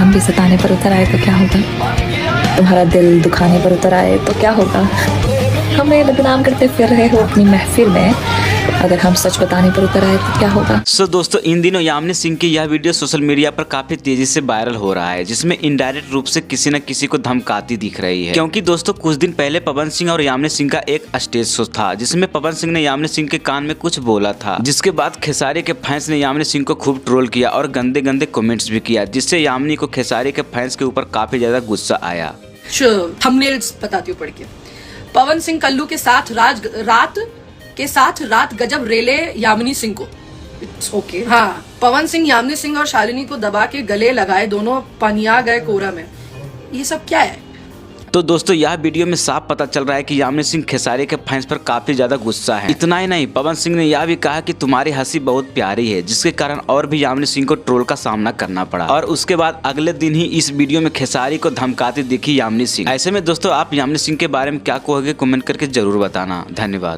नाम भी सताने पर उतर आए तो क्या होगा? तुम्हारा दिल दुखाने पर उतर आए तो क्या होगा? हमें बदनाम करते फिर रहे हो अपनी महफिल में, अगर हम सच बताने पर उतर आए तो क्या होगा? दोस्तों, इन दिनों यामिनी सिंह की यह वीडियो सोशल मीडिया पर काफी तेजी से वायरल हो रहा है, जिसमें इनडायरेक्ट रूप से किसी न किसी को धमकाती दिख रही है। क्योंकि दोस्तों, कुछ दिन पहले पवन सिंह और यामिनी सिंह का एक स्टेज शो था, जिसमें पवन सिंह ने यामिनी सिंह के कान में कुछ बोला था, जिसके बाद खेसारी के फैंस ने यामिनी सिंह को खूब ट्रोल किया और गंदे गंदे कमेंट्स भी किया, जिससे यामिनी को खेसारी के फैंस के ऊपर काफी ज्यादा गुस्सा आया। थंबनेल्स बताती हूँ पढ़ के। पवन सिंह कल्लू के साथ रात गजब रेले यामिनी सिंह को। It's okay. हाँ, पवन सिंह यामिनी सिंह और शालिनी को दबा के गले लगाए, दोनों पनिया गए कोरा में। ये सब क्या है? तो दोस्तों, यह वीडियो में साफ पता चल रहा है कि यामिनी सिंह खेसारी के फैंस पर काफी ज्यादा गुस्सा है। इतना ही नहीं, पवन सिंह ने यह भी कहा कि तुम्हारी हंसी बहुत प्यारी है, जिसके कारण और भी यामिनी सिंह को ट्रोल का सामना करना पड़ा। और उसके बाद अगले दिन ही इस वीडियो में खेसारी को धमकाती दिखी यामिनी सिंह। ऐसे में दोस्तों, आप यामिनी सिंह के बारे में क्या कहोगे? कमेंट करके जरूर बताना। धन्यवाद।